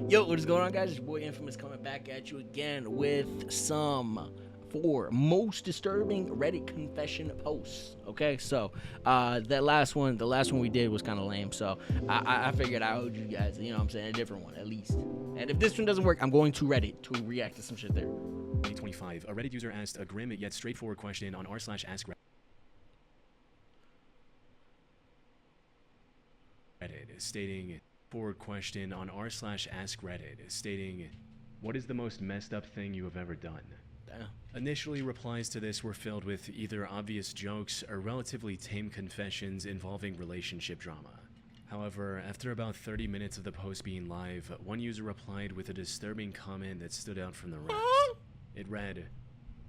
Yo, what is going on, guys? It's your boy Infamous coming back at you again with some 4 most disturbing Reddit confession posts. Okay, so the last one we did was kind of lame, so I figured I owed you guys, you know what I'm saying, a different one at least. And if this one doesn't work, I'm going to Reddit to react to some shit there. 2025, a Reddit user asked a grim yet straightforward question on r/ask Reddit, stating forward question on r/ask Reddit, stating, "What is the most messed up thing you have ever done?" Damn. Initially, replies to this were filled with either obvious jokes or relatively tame confessions involving relationship drama. However, after about 30 minutes of the post being live, one user replied with a disturbing comment that stood out from the rest. It read,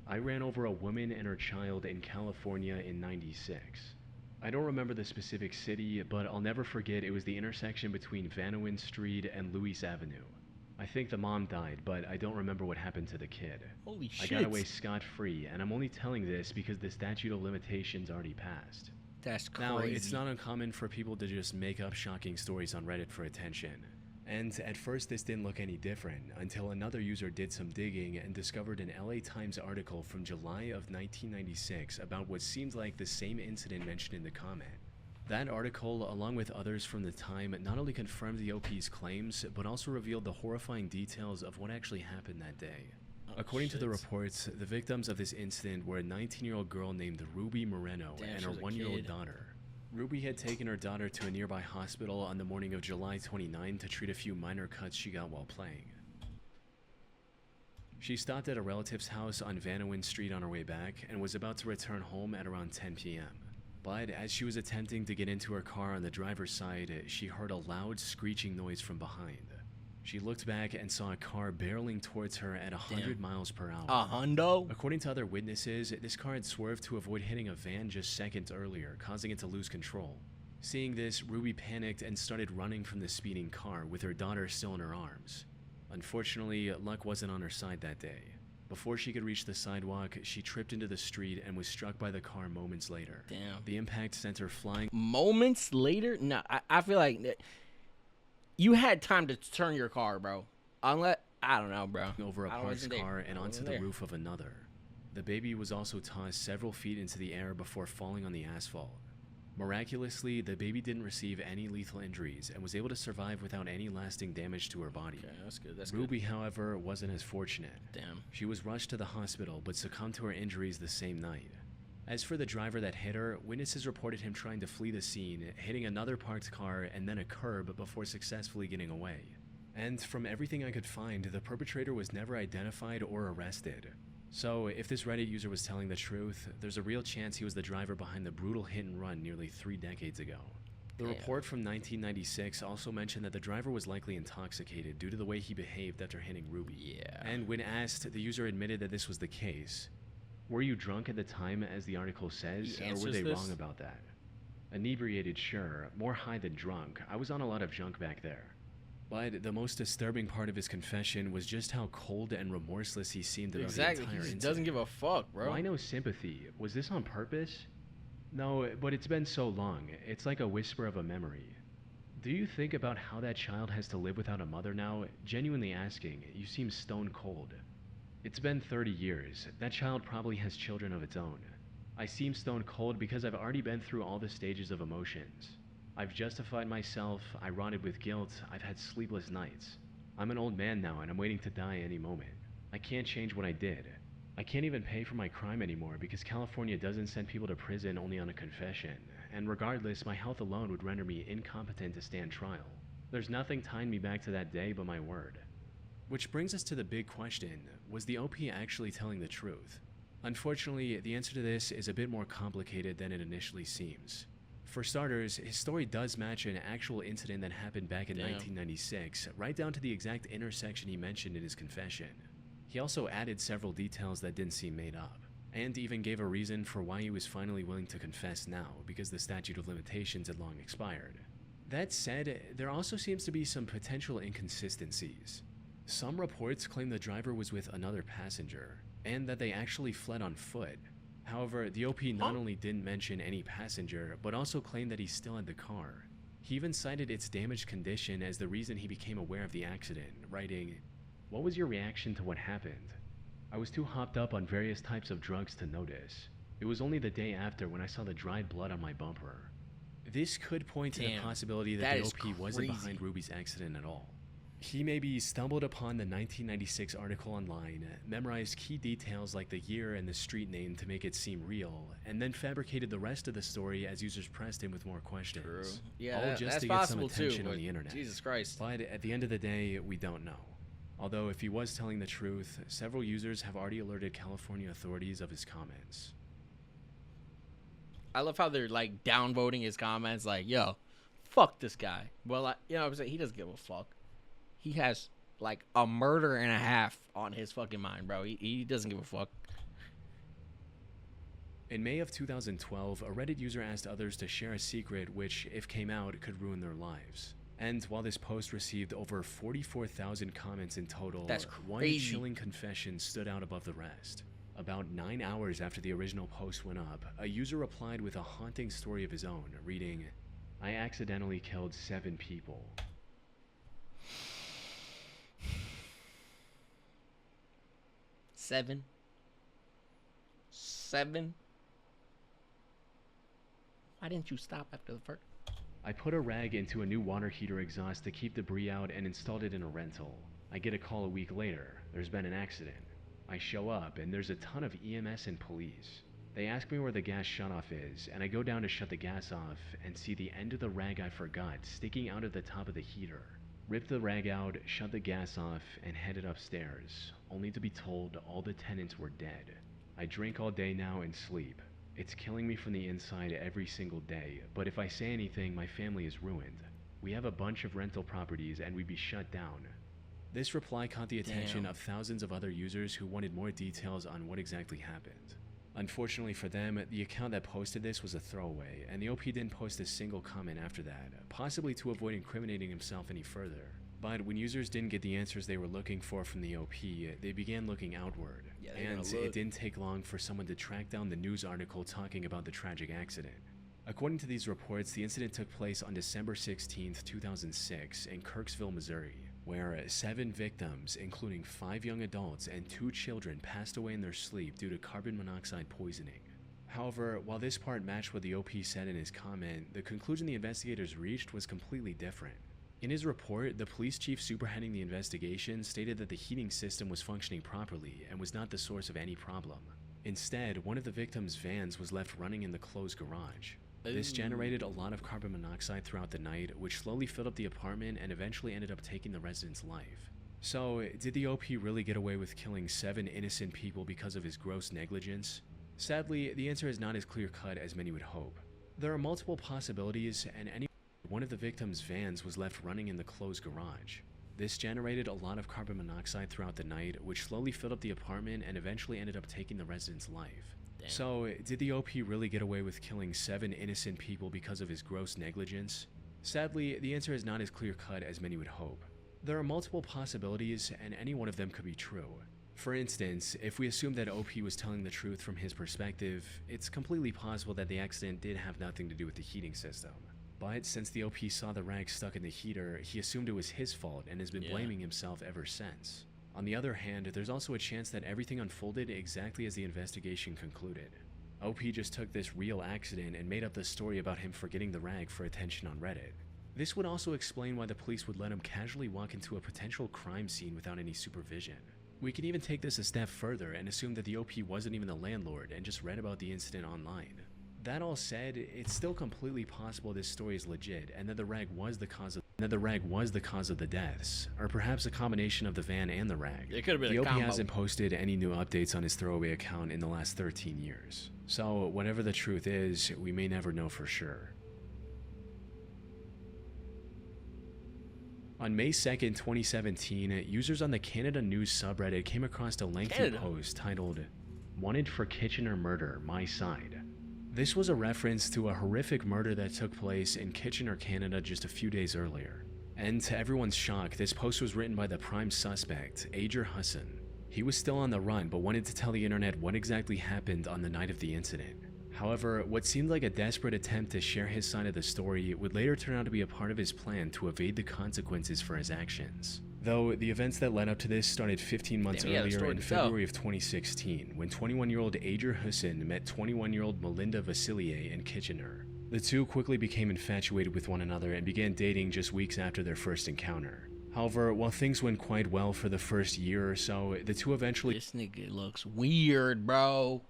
"I ran over a woman and her child in California in '96. I don't remember the specific city, but I'll never forget it was the intersection between Vanowin Street and Louis Avenue. I think the mom died, but I don't remember what happened to the kid. Holy I shit. got away scot-free, and I'm only telling this because the statute of limitations already passed." That's crazy. Now, it's not uncommon for people to just make up shocking stories on Reddit for attention. And at first this didn't look any different, until another user did some digging and discovered an LA Times article from July of 1996 about what seemed like the same incident mentioned in the comment. That article, along with others from the time, not only confirmed the OP's claims, but also revealed the horrifying details of what actually happened that day. According to the reports, the victims of this incident were a 19-year-old girl named Ruby Moreno and her 1-year-old daughter. Ruby had taken her daughter to a nearby hospital on the morning of July 29 to treat a few minor cuts she got while playing. She stopped at a relative's house on Vanowin Street on her way back and was about to return home at around 10 p.m. But as she was attempting to get into her car on the driver's side, she heard a loud screeching noise from behind. She looked back and saw a car barreling towards her at 100 miles per hour. A hundo? According to other witnesses, this car had swerved to avoid hitting a van just seconds earlier, causing it to lose control. Seeing this, Ruby panicked and started running from the speeding car with her daughter still in her arms. Unfortunately, luck wasn't on her side that day. Before she could reach the sidewalk, she tripped into the street and was struck by the car moments later. Damn. The impact sent her flying. Moments later? No, I feel like you had time to turn your car, bro. Unless, I don't know, bro. Over a parked car and onto the roof of another. The baby was also tossed several feet into the air before falling on the asphalt. Miraculously, the baby didn't receive any lethal injuries and was able to survive without any lasting damage to her body. Okay, that's good. That's Ruby, good. however, wasn't as fortunate. Damn. She was rushed to the hospital but succumbed to her injuries the same night. As for the driver that hit her, witnesses reported him trying to flee the scene, hitting another parked car and then a curb before successfully getting away. And from everything I could find, the perpetrator was never identified or arrested. So, if this Reddit user was telling the truth, there's a real chance he was the driver behind the brutal hit and run nearly 3 decades ago. The report from 1996 also mentioned that the driver was likely intoxicated due to the way he behaved after hitting Ruby. Yeah. And when asked, the user admitted that this was the case. "Were you drunk at the time, as the article says, or were they wrong about that?" "Inebriated, sure. More high than drunk. I was on a lot of junk back there." But the most disturbing part of his confession was just how cold and remorseless he seemed about the entire incident. He just doesn't give a fuck, bro. "Why no sympathy? Was this on purpose?" "No, but it's been so long. It's like a whisper of a memory." "Do you think about how that child has to live without a mother now? Genuinely asking, you seem stone cold." "It's been 30 years. That child probably has children of its own. I seem stone cold because I've already been through all the stages of emotions. I've justified myself, I rotted with guilt, I've had sleepless nights. I'm an old man now and I'm waiting to die any moment. I can't change what I did. I can't even pay for my crime anymore because California doesn't send people to prison only on a confession, and regardless, my health alone would render me incompetent to stand trial. There's nothing tying me back to that day but my word." Which brings us to the big question, was the OP actually telling the truth? Unfortunately, the answer to this is a bit more complicated than it initially seems. For starters, his story does match an actual incident that happened back in 1996, right down to the exact intersection he mentioned in his confession. He also added several details that didn't seem made up, and even gave a reason for why he was finally willing to confess now, because the statute of limitations had long expired. That said, there also seems to be some potential inconsistencies. Some reports claim the driver was with another passenger, and that they actually fled on foot. However, the OP not only didn't mention any passenger, but also claimed that he still had the car. He even cited its damaged condition as the reason he became aware of the accident, writing, "What was your reaction to what happened? I was too hopped up on various types of drugs to notice. It was only the day after when I saw the dried blood on my bumper." This could point to the possibility that the OP wasn't behind Ruby's accident at all. He maybe stumbled upon the 1996 article online, memorized key details like the year and the street name to make it seem real, and then fabricated the rest of the story as users pressed him with more questions. True. Yeah, all just that's to get some possible attention too, on the internet. Jesus Christ. But at the end of the day, we don't know. Although if he was telling the truth, several users have already alerted California authorities of his comments. I love how they're like downvoting his comments, like, yo, fuck this guy. Well, you know what I'm saying? He doesn't give a fuck. He has like a murder and a half on his fucking mind, bro. He doesn't give a fuck. In May of 2012, a Reddit user asked others to share a secret which, if came out, could ruin their lives. And while this post received over 44,000 comments in total, That's one crazy. chilling confession stood out above the rest. About 9 hours after the original post went up, a user replied with a haunting story of his own, reading, "I accidentally killed 7 people. Seven. Why didn't you stop after the first? I put a rag into a new water heater exhaust to keep debris out and installed it in a rental. I get a call a week later. There's been an accident. I show up and there's a ton of EMS and police. They ask me where the gas shutoff is, and I go down to shut the gas off and see the end of the rag I forgot sticking out of the top of the heater. Rip the rag out, shut the gas off, and headed upstairs, only to be told all the tenants were dead. I drink all day now and sleep. It's killing me from the inside every single day, but if I say anything, my family is ruined. We have a bunch of rental properties and we'd be shut down." This reply caught the attention of thousands of other users who wanted more details on what exactly happened. Unfortunately for them, the account that posted this was a throwaway, and the OP didn't post a single comment after that, possibly to avoid incriminating himself any further. But when users didn't get the answers they were looking for from the OP, they began looking outward. Yeah, and it didn't take long for someone to track down the news article talking about the tragic accident. According to these reports, the incident took place on December 16, 2006 in Kirksville, Missouri, where 7 victims, including 5 young adults and 2 children, passed away in their sleep due to carbon monoxide poisoning. However, while this part matched what the OP said in his comment, the conclusion the investigators reached was completely different. In his report, the police chief spearheading the investigation stated that the heating system was functioning properly and was not the source of any problem. Instead, one of the victims' vans was left running in the closed garage. This generated a lot of carbon monoxide throughout the night, which slowly filled up the apartment and eventually ended up taking the resident's life. So, did the OP really get away with killing 7 innocent people because of his gross negligence? Sadly, the answer is not as clear-cut as many would hope. There are multiple possibilities, and one of the victims' vans was left running in the closed garage. This generated a lot of carbon monoxide throughout the night, which slowly filled up the apartment and eventually ended up taking the resident's life. Damn. So, did the OP really get away with killing 7 innocent people because of his gross negligence? Sadly, the answer is not as clear-cut as many would hope. There are multiple possibilities, and any one of them could be true. For instance, if we assume that OP was telling the truth from his perspective, it's completely possible that the accident did have nothing to do with the heating system. But since the OP saw the rag stuck in the heater, he assumed it was his fault and has been blaming himself ever since. On the other hand, there's also a chance that everything unfolded exactly as the investigation concluded. OP just took this real accident and made up the story about him forgetting the rag for attention on Reddit. This would also explain why the police would let him casually walk into a potential crime scene without any supervision. We can even take this a step further and assume that the OP wasn't even the landlord and just read about the incident online. That all said, it's still completely possible this story is legit and that the rag was the cause of the deaths, or perhaps a combination of the van and the rag. It could have been the a OP combo. hasn't posted any new updates on his throwaway account in the last 13 years. So whatever the truth is, we may never know for sure. On May 2nd, 2017, users on the Canada News subreddit came across a lengthy post titled, "Wanted for Kitchener Murder, My Side." This was a reference to a horrific murder that took place in Kitchener, Canada just a few days earlier. And to everyone's shock, this post was written by the prime suspect, Ajer Hassan. He was still on the run, but wanted to tell the internet what exactly happened on the night of the incident. However, what seemed like a desperate attempt to share his side of the story would later turn out to be a part of his plan to evade the consequences for his actions. Though the events that led up to this started 15 months earlier in February of 2016, when 21-year-old Ager Hussein met 21-year-old Melinda Vasilier in Kitchener. The two quickly became infatuated with one another and began dating just weeks after their first encounter. However, while things went quite well for the first year or so, the two eventually This nigga looks weird, bro.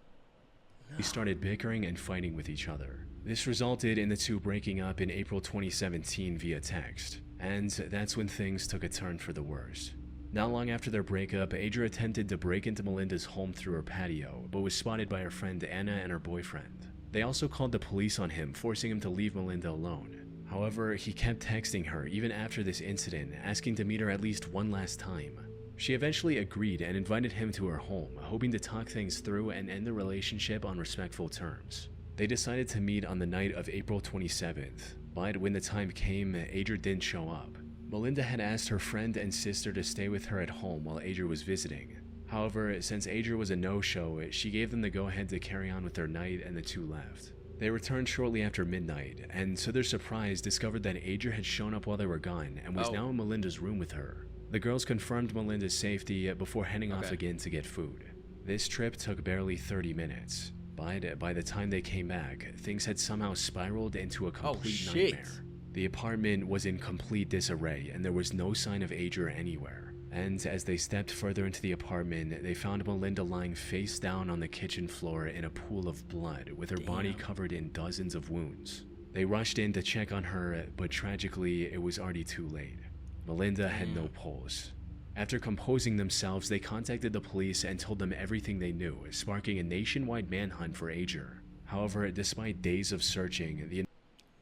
started bickering and fighting with each other. This resulted in the two breaking up in April 2017 via text, and that's when things took a turn for the worse. Not long after their breakup, Ager attempted to break into Melinda's home through her patio, but was spotted by her friend Anna and her boyfriend. They also called the police on him, forcing him to leave Melinda alone. However, he kept texting her even after this incident, asking to meet her at least one last time. She eventually agreed and invited him to her home, hoping to talk things through and end the relationship on respectful terms. They decided to meet on the night of April 27th, but when the time came, Ager didn't show up. Melinda had asked her friend and sister to stay with her at home while Ager was visiting. However, since Ager was a no-show, she gave them the go-ahead to carry on with their night and the two left. They returned shortly after midnight, and to their surprise discovered that Ager had shown up while they were gone and was now in Melinda's room with her. The girls confirmed Melinda's safety before heading off again to get food. This trip took barely 30 minutes, but by the time they came back, things had somehow spiraled into a complete nightmare. The apartment was in complete disarray and there was no sign of Ager anywhere. And as they stepped further into the apartment, they found Melinda lying face down on the kitchen floor in a pool of blood with her body covered in dozens of wounds. They rushed in to check on her, but tragically it was already too late. Melinda had no pulse. After composing themselves, they contacted the police and told them everything they knew, sparking a nationwide manhunt for Ager. However, despite days of searching, the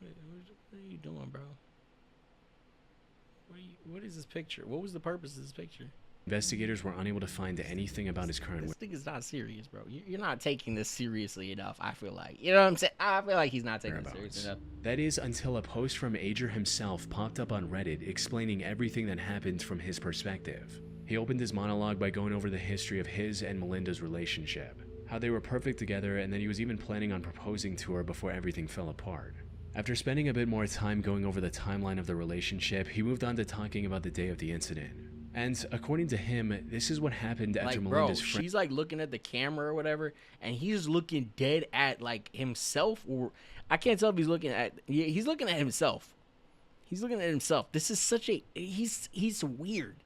What are you doing, bro? What is this picture? What was the purpose of this picture? investigators were unable to find anything about his current This nigga's not serious, bro. You're not taking this seriously enough, I feel like. You know what I'm saying? I feel like he's not taking this seriously enough. That is until a post from Ager himself popped up on Reddit explaining everything that happened from his perspective. He opened his monologue by going over the history of his and Melinda's relationship, how they were perfect together, and that he was even planning on proposing to her before everything fell apart. After spending a bit more time going over the timeline of the relationship, he moved on to talking about the day of the incident. And according to him, this is what happened after Melinda's friend. She's like looking at the camera or whatever, and he's looking dead at like himself, or I can't tell if he's looking at. Yeah, he's looking at himself. He's looking at himself. This is such a. He's weird.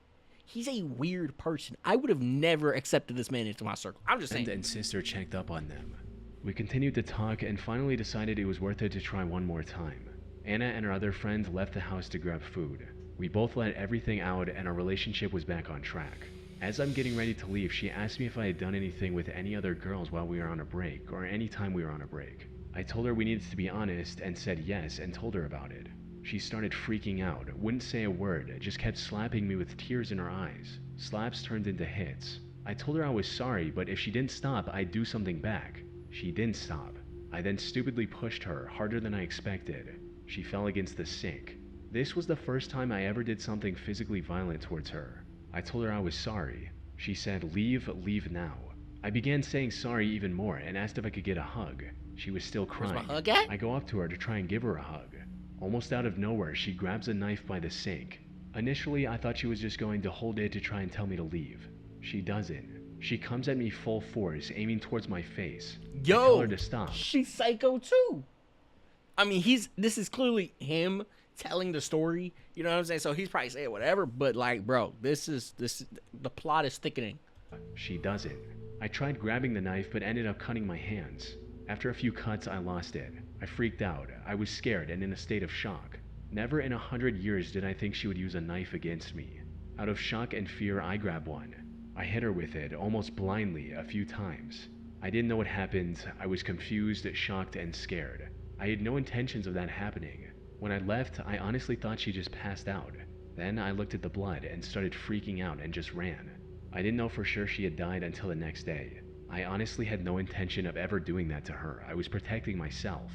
He's a weird person. I would have never accepted this man into my circle. I'm just saying. And sister checked up on them. We continued to talk and finally decided it was worth it to try one more time. Anna and her other friend left the house to grab food. We both let everything out and our relationship was back on track. As I'm getting ready to leave, she asked me if I had done anything with any other girls while we were on a break, or any time we were on a break. I told her we needed to be honest and said yes and told her about it. She started freaking out, wouldn't say a word, just kept slapping me with tears in her eyes. Slaps turned into hits. I told her I was sorry, but if she didn't stop, I'd do something back. She didn't stop. I then stupidly pushed her, harder than I expected. She fell against the sink. This was the first time I ever did something physically violent towards her. I told her I was sorry. She said, leave now. I began saying sorry even more and asked if I could get a hug. She was still crying. Where's my hug at? I go up to her to try and give her a hug. Almost out of nowhere, she grabs a knife by the sink. Initially, I thought she was just going to hold it to try and tell me to leave. She doesn't. She comes at me full force, aiming towards my face. Yo, I tell her to stop. She's psycho too. I mean, this is clearly him telling the story. You know what I'm saying? So he's probably saying whatever, but like, bro, this is the plot is thickening. She doesn't. I tried grabbing the knife, but ended up cutting my hands. After a few cuts, I lost it. I freaked out. I was scared and in a state of shock. Never in 100 years did I think she would use a knife against me. Out of shock and fear, I grabbed one. I hit her with it, almost blindly, a few times. I didn't know what happened. I was confused, shocked, and scared. I had no intentions of that happening. When I left, I honestly thought she just passed out. Then I looked at the blood and started freaking out and just ran. I didn't know for sure she had died until the next day. I honestly had no intention of ever doing that to her. I was protecting myself.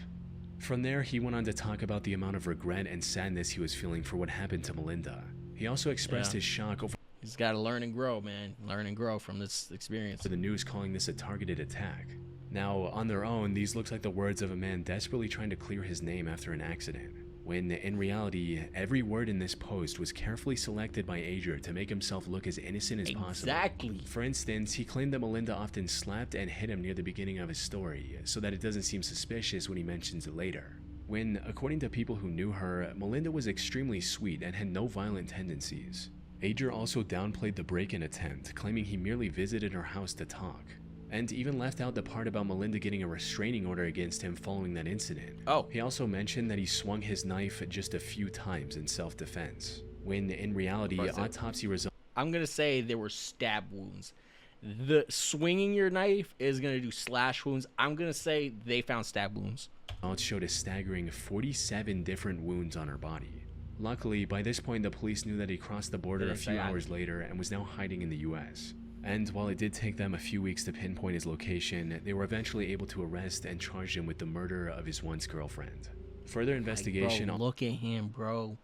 From there, he went on to talk about the amount of regret and sadness he was feeling for what happened to Melinda. He also expressed his shock over He's got to learn and grow, man. Learn and grow from this experience. the news calling this a targeted attack. Now, on their own, these look like the words of a man desperately trying to clear his name after an accident, when in reality, every word in this post was carefully selected by Ager to make himself look as innocent as possible. Exactly. For instance, he claimed that Melinda often slapped and hit him near the beginning of his story, so that it doesn't seem suspicious when he mentions it later. When, according to people who knew her, Melinda was extremely sweet and had no violent tendencies. Ager also downplayed the break-in attempt, claiming he merely visited her house to talk, and even left out the part about Melinda getting a restraining order against him following that incident. Oh. He also mentioned that he swung his knife just a few times in self-defense, when in reality, autopsy results I'm gonna say there were stab wounds. The swinging your knife is gonna do slash wounds. I'm gonna say they found stab wounds. showed a staggering 47 different wounds on her body. Luckily, by this point, the police knew that he crossed the border a few hours later and was now hiding in the US. And while it did take them a few weeks to pinpoint his location, they were eventually able to arrest and charge him with the murder of his once girlfriend. Further investigation Bro, look at him, bro.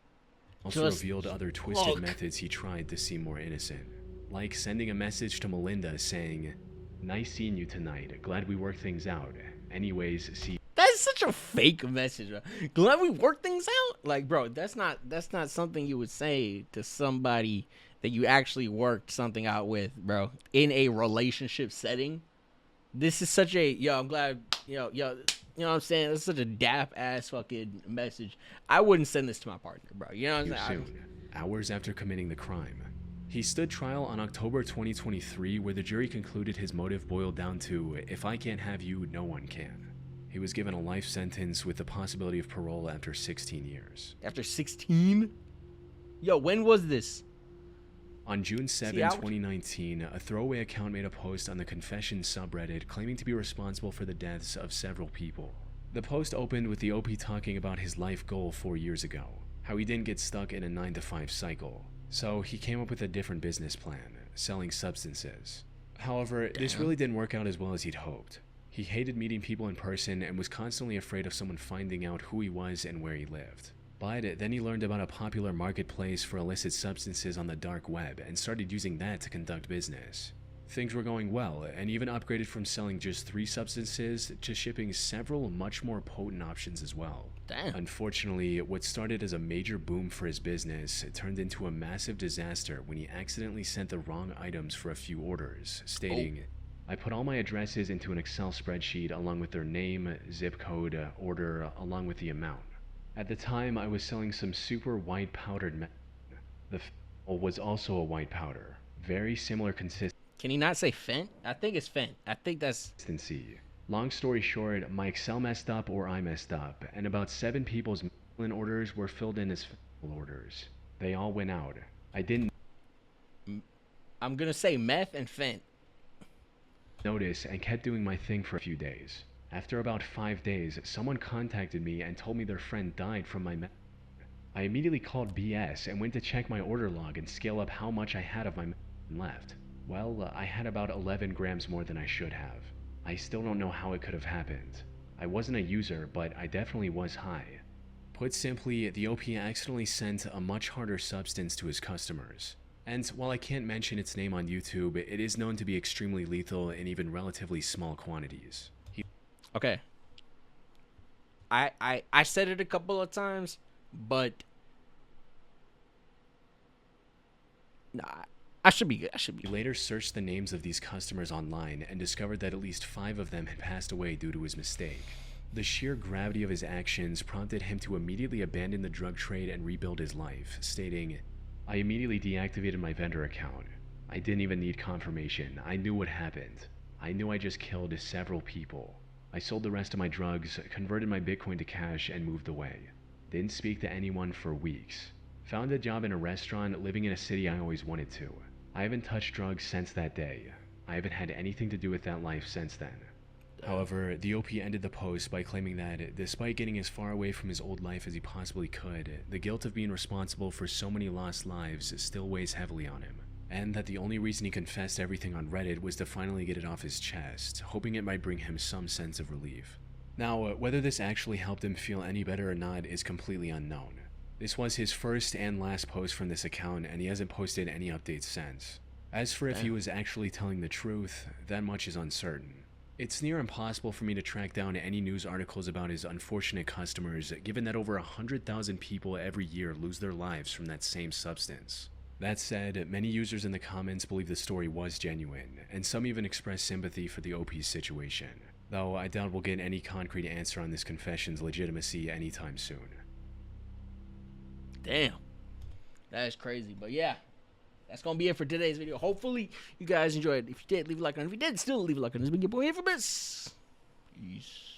also revealed other twisted methods he tried to seem more innocent, like sending a message to Melinda saying, "Nice seeing you tonight. Glad we worked things out. Anyways, see." That's such a fake message, bro. Glad we worked things out. Like, bro, that's not something you would say to somebody that you actually worked something out with, bro, in a relationship setting. This is such a I'm glad you know what I'm saying. That's such a dap ass fucking message. I wouldn't send this to my partner, bro. You know what I'm saying? Soon, hours after committing the crime, he stood trial on October 2023, where the jury concluded his motive boiled down to, "If I can't have you, no one can." He was given a life sentence with the possibility of parole after 16 years. After 16? Yo, when was this? On June 7, 2019, a throwaway account made a post on the Confession subreddit claiming to be responsible for the deaths of several people. The post opened with the OP talking about his life goal 4 years ago, how he didn't get stuck in a 9-to-5 cycle, so he came up with a different business plan, selling substances. However, this really didn't work out as well as he'd hoped. He hated meeting people in person and was constantly afraid of someone finding out who he was and where he lived. But then he learned about a popular marketplace for illicit substances on the dark web and started using that to conduct business. Things were going well, and even upgraded from selling just 3 substances to shipping several much more potent options as well. Damn. Unfortunately, what started as a major boom for his business turned into a massive disaster when he accidentally sent the wrong items for a few orders, stating, "I put all my addresses into an Excel spreadsheet along with their name, zip code, order, along with the amount. At the time, I was selling some super white powdered The was also a white powder. Very similar consistency. Can he not say Fent? I think it's Fent. I think that's... Long story short, my Excel messed up or I messed up, and about 7 people's mail-in orders were filled in as orders. They all went out. I didn't I'm gonna say meth and Fent. notice and kept doing my thing for a few days. After about 5 days, someone contacted me and told me their friend died from my I immediately called BS and went to check my order log and scale up how much I had of my left. Well, I had about 11 grams more than I should have. I still don't know how it could have happened. I wasn't a user, but I definitely was high." Put simply, the OP accidentally sent a much harder substance to his customers. And while I can't mention its name on YouTube, it is known to be extremely lethal in even relatively small quantities. Okay. I said it a couple of times, but nah, I should be good. He later searched the names of these customers online and discovered that at least 5 of them had passed away due to his mistake. The sheer gravity of his actions prompted him to immediately abandon the drug trade and rebuild his life, stating, "I immediately deactivated my vendor account. I didn't even need confirmation. I knew what happened. I knew I just killed several people. I sold the rest of my drugs, converted my Bitcoin to cash, and moved away. Didn't speak to anyone for weeks. Found a job in a restaurant, living in a city I always wanted to. I haven't touched drugs since that day. I haven't had anything to do with that life since then." However, the OP ended the post by claiming that, despite getting as far away from his old life as he possibly could, the guilt of being responsible for so many lost lives still weighs heavily on him, and that the only reason he confessed everything on Reddit was to finally get it off his chest, hoping it might bring him some sense of relief. Now, whether this actually helped him feel any better or not is completely unknown. This was his first and last post from this account, and he hasn't posted any updates since. As for if he was actually telling the truth, that much is uncertain. It's near impossible for me to track down any news articles about his unfortunate customers, given that over 100,000 people every year lose their lives from that same substance. That said, many users in the comments believe the story was genuine, and some even express sympathy for the OP's situation, though I doubt we'll get any concrete answer on this confession's legitimacy anytime soon. Damn. That is crazy. But yeah, that's going to be it for today's video. Hopefully, you guys enjoyed. If you did, leave a like on it. If you did, still leave a like on this. Been your boy Infamous. Peace.